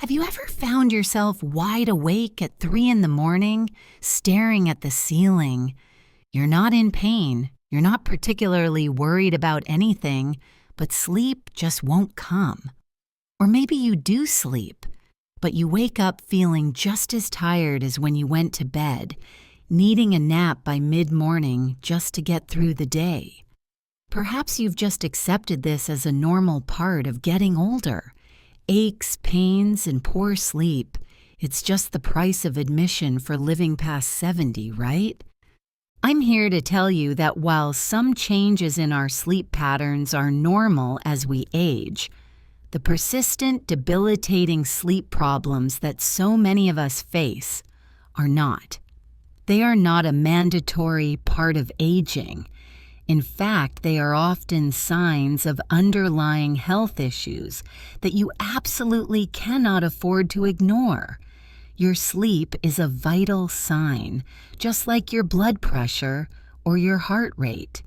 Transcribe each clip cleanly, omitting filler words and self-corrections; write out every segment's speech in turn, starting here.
Have you ever found yourself wide awake at 3 in the morning, staring at the ceiling? You're not in pain, you're not particularly worried about anything, but sleep just won't come. Or maybe you do sleep, but you wake up feeling just as tired as when you went to bed, needing a nap by mid-morning just to get through the day. Perhaps you've just accepted this as a normal part of getting older. Aches, pains, and poor sleep. It's just the price of admission for living past 70, right? I'm here to tell you that while some changes in our sleep patterns are normal as we age, the persistent, debilitating sleep problems that so many of us face are not. They are not a mandatory part of aging. In fact, they are often signs of underlying health issues that you absolutely cannot afford to ignore. Your sleep is a vital sign, just like your blood pressure or your heart rate.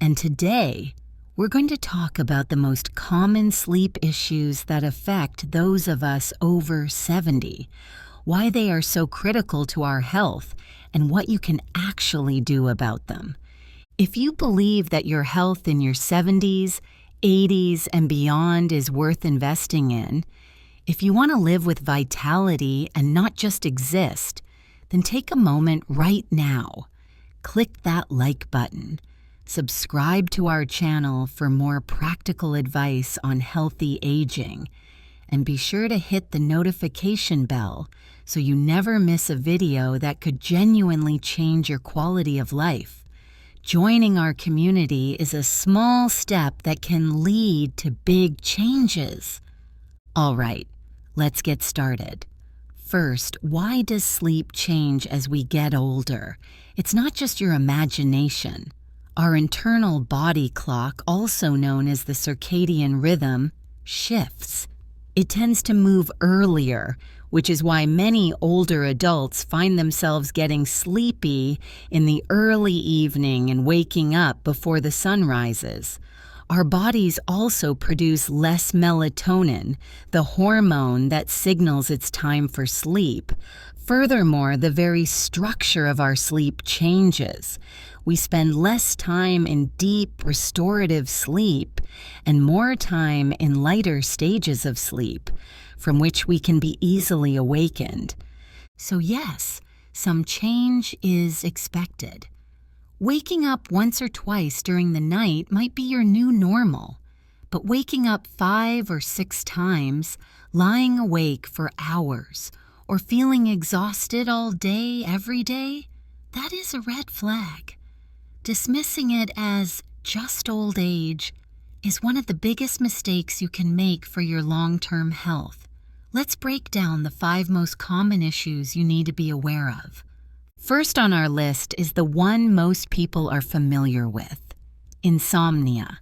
And today, we're going to talk about the most common sleep issues that affect those of us over 70, why they are so critical to our health, and what you can actually do about them. If you believe that your health in your 70s, 80s, and beyond is worth investing in, if you want to live with vitality and not just exist, then take a moment right now. Click that like button. Subscribe to our channel for more practical advice on healthy aging. And be sure to hit the notification bell so you never miss a video that could genuinely change your quality of life. Joining our community is a small step that can lead to big changes. All right, let's get started. First, why does sleep change as we get older? It's not just your imagination. Our internal body clock, also known as the circadian rhythm, shifts. It tends to move earlier, which is why many older adults find themselves getting sleepy in the early evening and waking up before the sun rises. Our bodies also produce less melatonin, the hormone that signals it's time for sleep. Furthermore, the very structure of our sleep changes. We spend less time in deep, restorative sleep and more time in lighter stages of sleep, from which we can be easily awakened. So yes, some change is expected. Waking up once or twice during the night might be your new normal, but waking up 5 or 6 times, lying awake for hours, or feeling exhausted all day, every day, that is a red flag. Dismissing it as just old age is one of the biggest mistakes you can make for your long-term health. Let's break down the 5 most common issues you need to be aware of. First on our list is the one most people are familiar with: insomnia.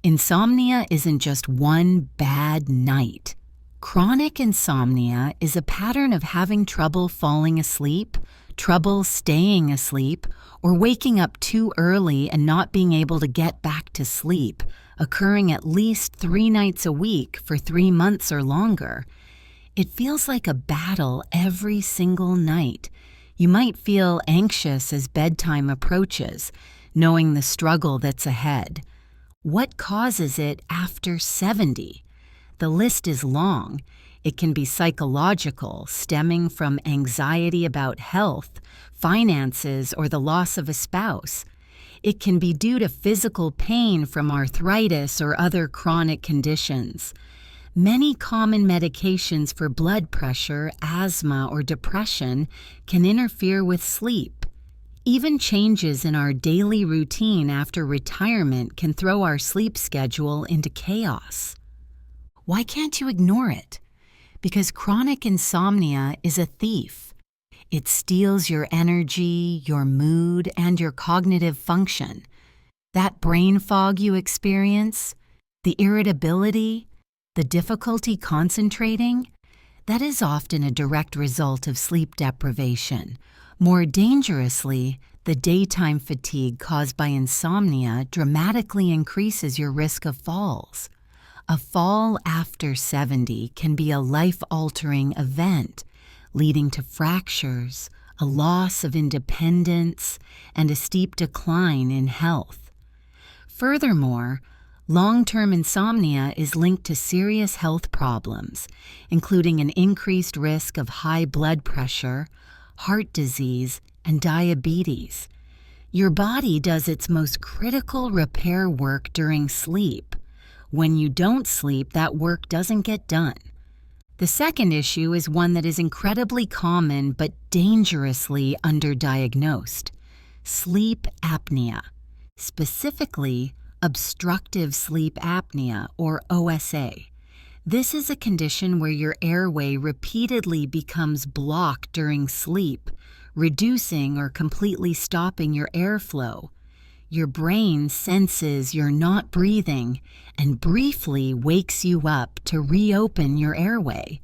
Insomnia isn't just one bad night. Chronic insomnia is a pattern of having trouble falling asleep, trouble staying asleep, or waking up too early and not being able to get back to sleep, occurring at least 3 nights a week for 3 months or longer. It feels like a battle every single night. You might feel anxious as bedtime approaches, knowing the struggle that's ahead. What causes it after 70? The list is long. It can be psychological, stemming from anxiety about health, finances, or the loss of a spouse. It can be due to physical pain from arthritis or other chronic conditions. Many common medications for blood pressure, asthma, or depression can interfere with sleep. Even changes in our daily routine after retirement can throw our sleep schedule into chaos. Why can't you ignore it? Because chronic insomnia is a thief. It steals your energy, your mood, and your cognitive function. That brain fog you experience, the irritability, the difficulty concentrating, that is often a direct result of sleep deprivation. More dangerously, the daytime fatigue caused by insomnia dramatically increases your risk of falls. A fall after 70 can be a life-altering event, leading to fractures, a loss of independence, and a steep decline in health. Furthermore, long-term insomnia is linked to serious health problems, including an increased risk of high blood pressure, heart disease, and diabetes. Your body does its most critical repair work during sleep. When you don't sleep, that work doesn't get done. The second issue is one that is incredibly common but dangerously underdiagnosed: sleep apnea, specifically obstructive sleep apnea, or OSA. This is a condition where your airway repeatedly becomes blocked during sleep, reducing or completely stopping your airflow. Your brain senses you're not breathing and briefly wakes you up to reopen your airway.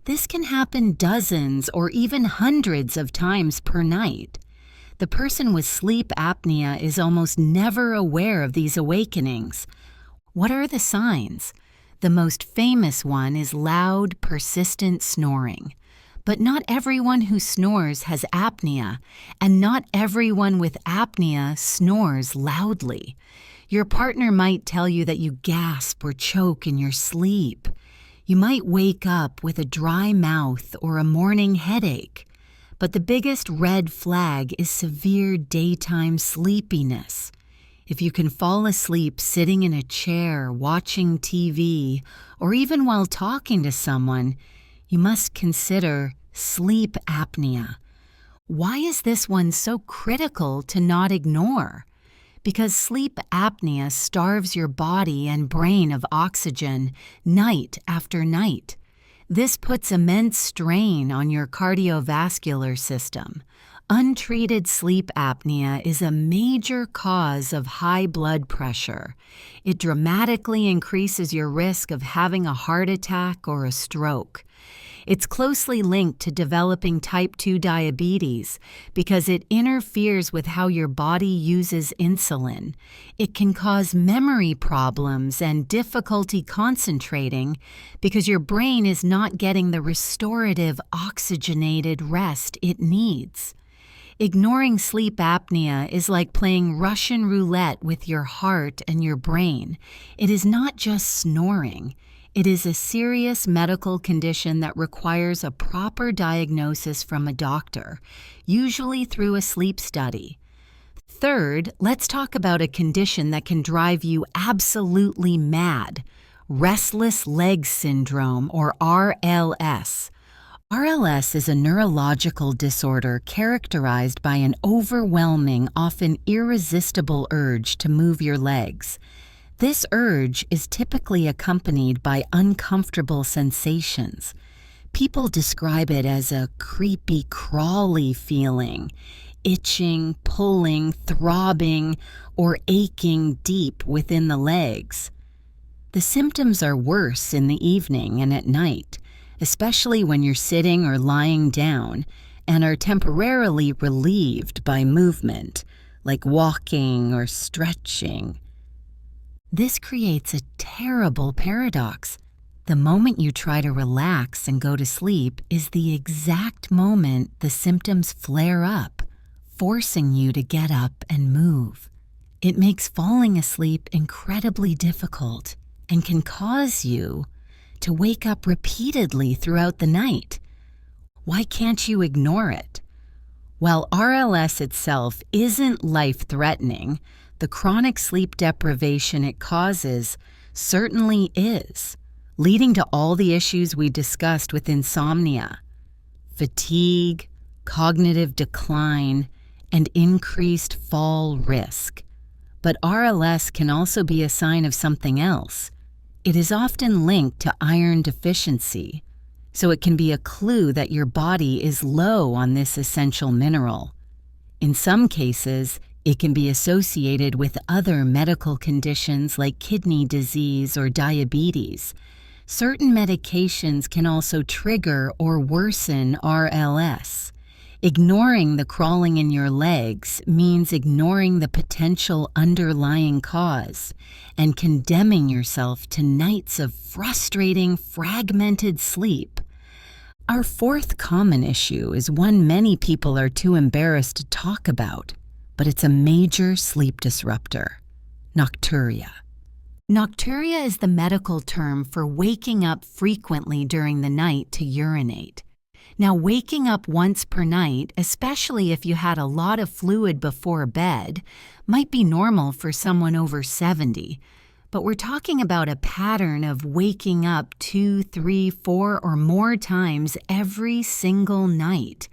This can happen dozens or even hundreds of times per night. The person with sleep apnea is almost never aware of these awakenings. What are the signs? The most famous one is loud, persistent snoring. But not everyone who snores has apnea, and not everyone with apnea snores loudly. Your partner might tell you that you gasp or choke in your sleep. You might wake up with a dry mouth or a morning headache. But the biggest red flag is severe daytime sleepiness. If you can fall asleep sitting in a chair, watching TV, or even while talking to someone, you must consider sleep apnea. Why is this one so critical to not ignore? Because sleep apnea starves your body and brain of oxygen night after night. This puts immense strain on your cardiovascular system. Untreated sleep apnea is a major cause of high blood pressure. It dramatically increases your risk of having a heart attack or a stroke. It's closely linked to developing type 2 diabetes because it interferes with how your body uses insulin. It can cause memory problems and difficulty concentrating because your brain is not getting the restorative oxygenated rest it needs. Ignoring sleep apnea is like playing Russian roulette with your heart and your brain. It is not just snoring. It is a serious medical condition that requires a proper diagnosis from a doctor, usually through a sleep study. Third, let's talk about a condition that can drive you absolutely mad: restless leg syndrome, or RLS. RLS is a neurological disorder characterized by an overwhelming, often irresistible urge to move your legs. This urge is typically accompanied by uncomfortable sensations. People describe it as a creepy, crawly feeling, itching, pulling, throbbing, or aching deep within the legs. The symptoms are worse in the evening and at night, especially when you're sitting or lying down, and are temporarily relieved by movement, like walking or stretching. This creates a terrible paradox. The moment you try to relax and go to sleep is the exact moment the symptoms flare up, forcing you to get up and move. It makes falling asleep incredibly difficult and can cause you to wake up repeatedly throughout the night. Why can't you ignore it? While RLS itself isn't life-threatening, the chronic sleep deprivation it causes certainly is, leading to all the issues we discussed with insomnia: fatigue, cognitive decline, and increased fall risk. But RLS can also be a sign of something else. It is often linked to iron deficiency, so it can be a clue that your body is low on this essential mineral. In some cases, it can be associated with other medical conditions like kidney disease or diabetes. Certain medications can also trigger or worsen RLS. Ignoring the crawling in your legs means ignoring the potential underlying cause and condemning yourself to nights of frustrating, fragmented sleep. Our fourth common issue is one many people are too embarrassed to talk about, but it's a major sleep disruptor: nocturia. Nocturia is the medical term for waking up frequently during the night to urinate. Now, waking up once per night, especially if you had a lot of fluid before bed, might be normal for someone over 70, but we're talking about a pattern of waking up 2, 3, 4, or more times every single night.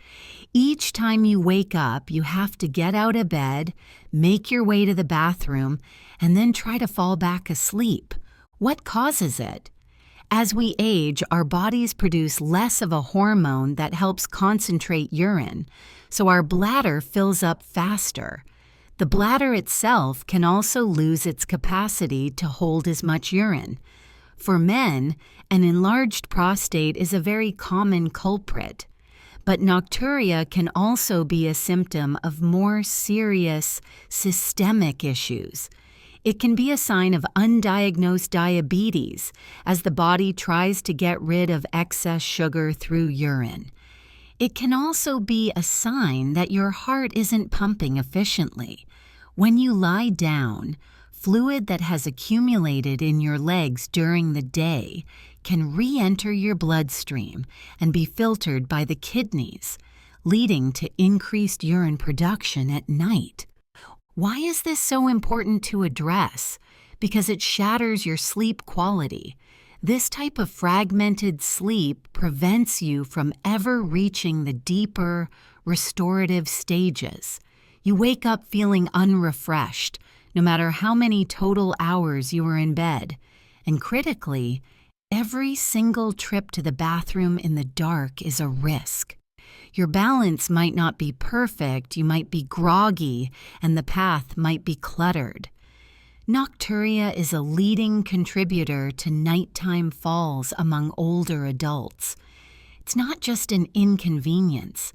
Each time you wake up, you have to get out of bed, make your way to the bathroom, and then try to fall back asleep. What causes it? As we age, our bodies produce less of a hormone that helps concentrate urine, so our bladder fills up faster. The bladder itself can also lose its capacity to hold as much urine. For men, an enlarged prostate is a very common culprit. But nocturia can also be a symptom of more serious systemic issues. It can be a sign of undiagnosed diabetes as the body tries to get rid of excess sugar through urine. It can also be a sign that your heart isn't pumping efficiently. When you lie down, fluid that has accumulated in your legs during the day can re-enter your bloodstream and be filtered by the kidneys, leading to increased urine production at night. Why is this so important to address? Because it shatters your sleep quality. This type of fragmented sleep prevents you from ever reaching the deeper, restorative stages. You wake up feeling unrefreshed, no matter how many total hours you were in bed. And critically, every single trip to the bathroom in the dark is a risk. Your balance might not be perfect, you might be groggy, and the path might be cluttered. Nocturia is a leading contributor to nighttime falls among older adults. It's not just an inconvenience.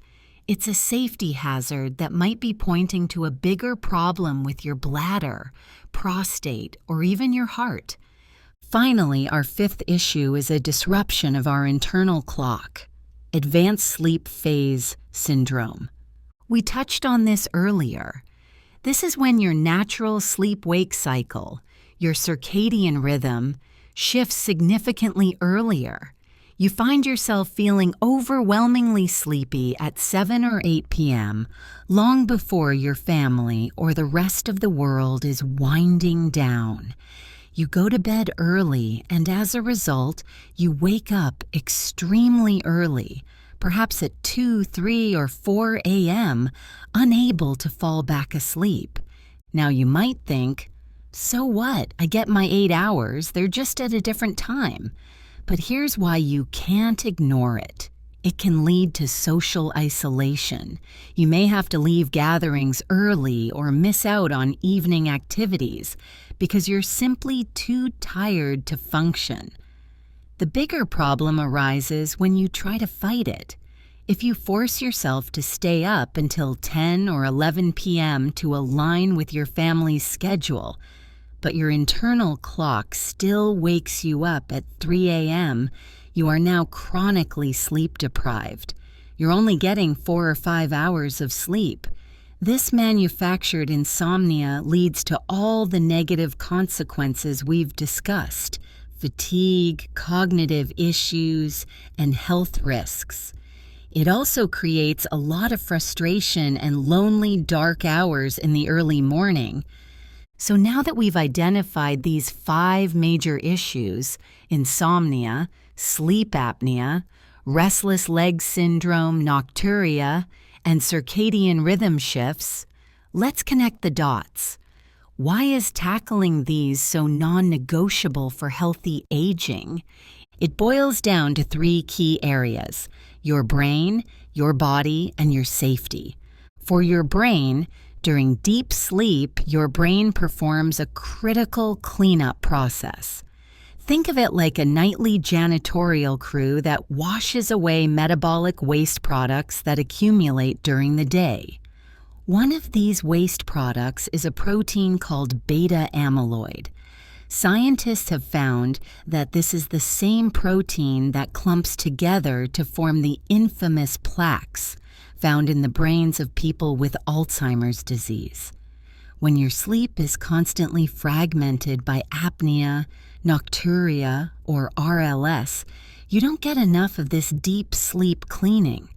It's a safety hazard that might be pointing to a bigger problem with your bladder, prostate, or even your heart. Finally, our fifth issue is a disruption of our internal clock: advanced sleep phase syndrome. We touched on this earlier. This is when your natural sleep-wake cycle, your circadian rhythm, shifts significantly earlier. You find yourself feeling overwhelmingly sleepy at 7 or 8 p.m., long before your family or the rest of the world is winding down. You go to bed early, and as a result, you wake up extremely early, perhaps at 2, 3, or 4 a.m., unable to fall back asleep. Now you might think, so what? I get my 8 hours, they're just at a different time. But here's why you can't ignore it. It can lead to social isolation. You may have to leave gatherings early or miss out on evening activities because you're simply too tired to function. The bigger problem arises when you try to fight it. If you force yourself to stay up until 10 or 11 p.m. to align with your family's schedule, but your internal clock still wakes you up at 3 a.m., you are now chronically sleep deprived. You're only getting 4 or 5 hours of sleep. This manufactured insomnia leads to all the negative consequences we've discussed: fatigue, cognitive issues, and health risks. It also creates a lot of frustration and lonely, dark hours in the early morning. So now that we've identified these 5 major issues: insomnia, sleep apnea, restless leg syndrome, nocturia, and circadian rhythm shifts, let's connect the dots. Why is tackling these so non-negotiable for healthy aging? It boils down to 3 key areas: your brain, your body, and your safety. For your brain, during deep sleep, your brain performs a critical cleanup process. Think of it like a nightly janitorial crew that washes away metabolic waste products that accumulate during the day. One of these waste products is a protein called beta amyloid. Scientists have found that this is the same protein that clumps together to form the infamous plaques found in the brains of people with Alzheimer's disease. When your sleep is constantly fragmented by apnea, nocturia, or RLS, you don't get enough of this deep sleep cleaning.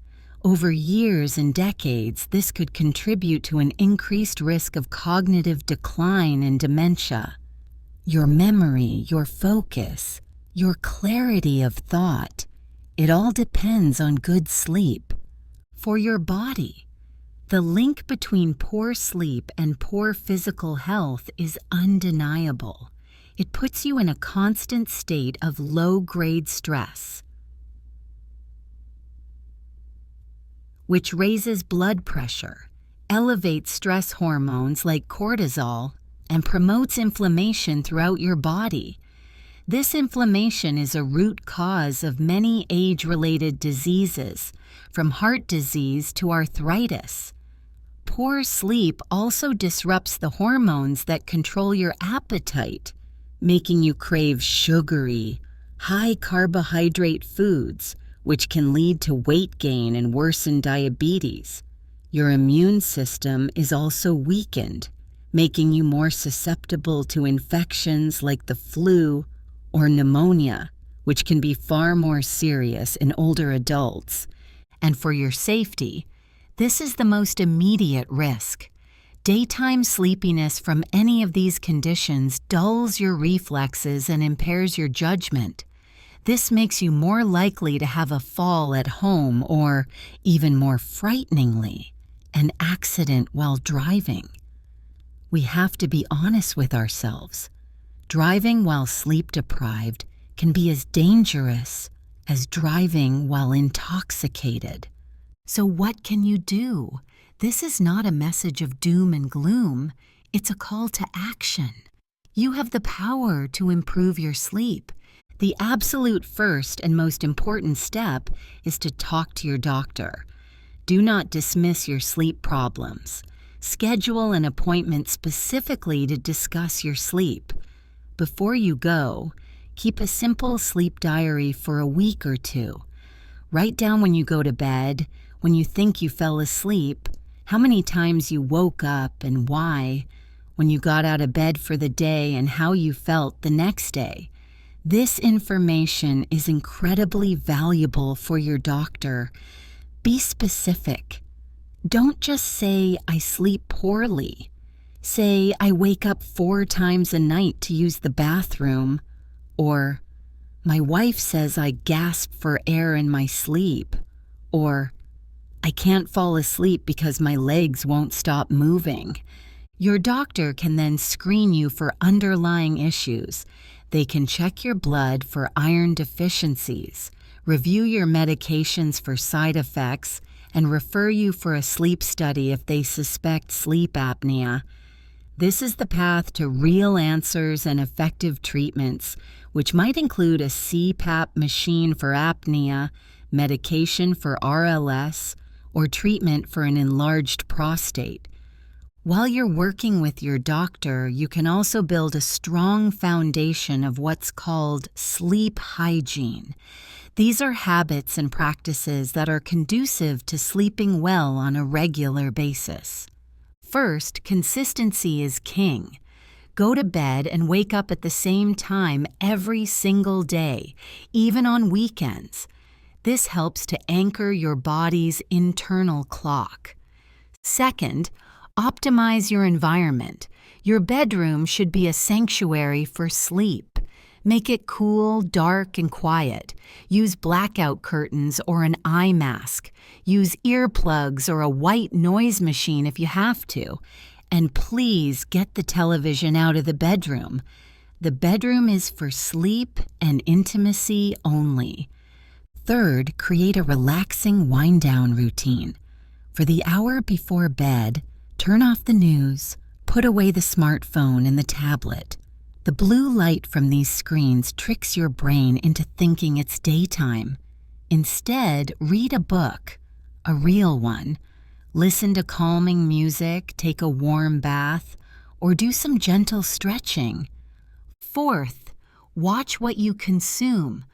Over years and decades, this could contribute to an increased risk of cognitive decline and dementia. Your memory, your focus, your clarity of thought, it all depends on good sleep. For your body, the link between poor sleep and poor physical health is undeniable. It puts you in a constant state of low-grade stress, which raises blood pressure, elevates stress hormones like cortisol, and promotes inflammation throughout your body. This inflammation is a root cause of many age-related diseases, from heart disease to arthritis. Poor sleep also disrupts the hormones that control your appetite, making you crave sugary, high-carbohydrate foods, which can lead to weight gain and worsen diabetes. Your immune system is also weakened, making you more susceptible to infections like the flu or pneumonia, which can be far more serious in older adults. And for your safety, this is the most immediate risk. Daytime sleepiness from any of these conditions dulls your reflexes and impairs your judgment. This makes you more likely to have a fall at home or, even more frighteningly, an accident while driving. We have to be honest with ourselves. Driving while sleep-deprived can be as dangerous as driving while intoxicated. So what can you do? This is not a message of doom and gloom. It's a call to action. You have the power to improve your sleep. The absolute first and most important step is to talk to your doctor. Do not dismiss your sleep problems. Schedule an appointment specifically to discuss your sleep. Before you go, keep a simple sleep diary for a week or two. Write down when you go to bed, when you think you fell asleep, how many times you woke up and why, when you got out of bed for the day and how you felt the next day. This information is incredibly valuable for your doctor. Be specific. Don't just say, I sleep poorly. Say, I wake up 4 times a night to use the bathroom. Or, my wife says I gasp for air in my sleep. Or, I can't fall asleep because my legs won't stop moving. Your doctor can then screen you for underlying issues. They can check your blood for iron deficiencies, review your medications for side effects, and refer you for a sleep study if they suspect sleep apnea. This is the path to real answers and effective treatments, which might include a CPAP machine for apnea, medication for RLS, or treatment for an enlarged prostate. While you're working with your doctor, you can also build a strong foundation of what's called sleep hygiene. These are habits and practices that are conducive to sleeping well on a regular basis. First, consistency is king. Go to bed and wake up at the same time every single day, even on weekends. This helps to anchor your body's internal clock. Second, optimize your environment. Your bedroom should be a sanctuary for sleep. Make it cool, dark, and quiet. Use blackout curtains or an eye mask. Use earplugs or a white noise machine if you have to. And please get the television out of the bedroom. The bedroom is for sleep and intimacy only. Third, create a relaxing wind-down routine. For the hour before bed, turn off the news, put away the smartphone and the tablet. The blue light from these screens tricks your brain into thinking it's daytime. Instead, read a book, a real one. Listen to calming music, take a warm bath, or do some gentle stretching. Fourth, watch what you consume.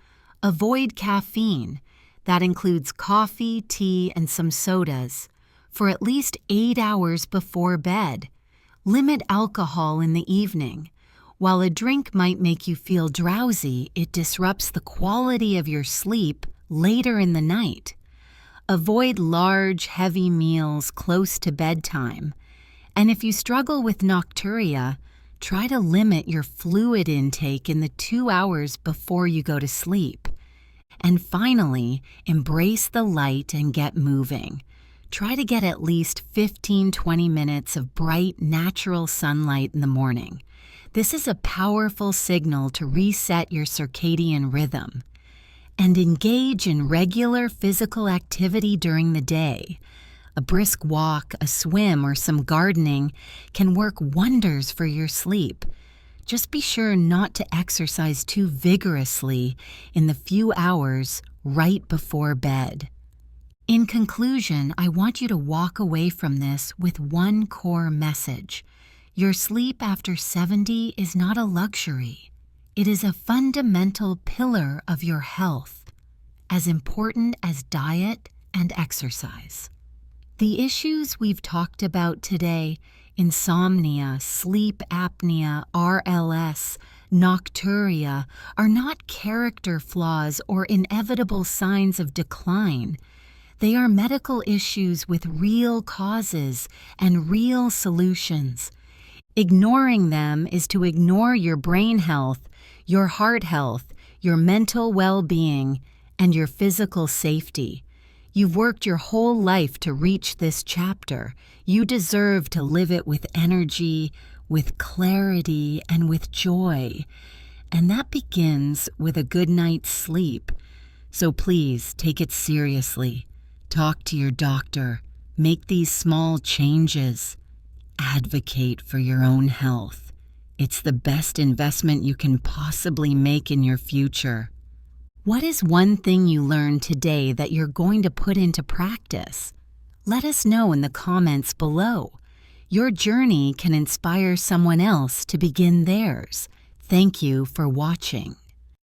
Avoid caffeine. That includes coffee, tea, and some sodas, for at least 8 hours before bed. Limit alcohol in the evening. While a drink might make you feel drowsy, it disrupts the quality of your sleep later in the night. Avoid large, heavy meals close to bedtime. And if you struggle with nocturia, try to limit your fluid intake in the 2 hours before you go to sleep. And finally, embrace the light and get moving. Try to get at least 15-20 minutes of bright, natural sunlight in the morning. This is a powerful signal to reset your circadian rhythm. And engage in regular physical activity during the day. A brisk walk, a swim, or some gardening can work wonders for your sleep. Just be sure not to exercise too vigorously in the few hours right before bed. In conclusion, I want you to walk away from this with one core message. Your sleep after 70 is not a luxury. It is a fundamental pillar of your health, as important as diet and exercise. The issues we've talked about today, insomnia, sleep apnea, RLS, nocturia, are not character flaws or inevitable signs of decline. They are medical issues with real causes and real solutions. Ignoring them is to ignore your brain health, your heart health, your mental well-being, and your physical safety. You've worked your whole life to reach this chapter. You deserve to live it with energy, with clarity, and with joy. And that begins with a good night's sleep. So please take it seriously. Talk to your doctor. Make these small changes. Advocate for your own health. It's the best investment you can possibly make in your future. What is one thing you learned today that you're going to put into practice? Let us know in the comments below. Your journey can inspire someone else to begin theirs. Thank you for watching.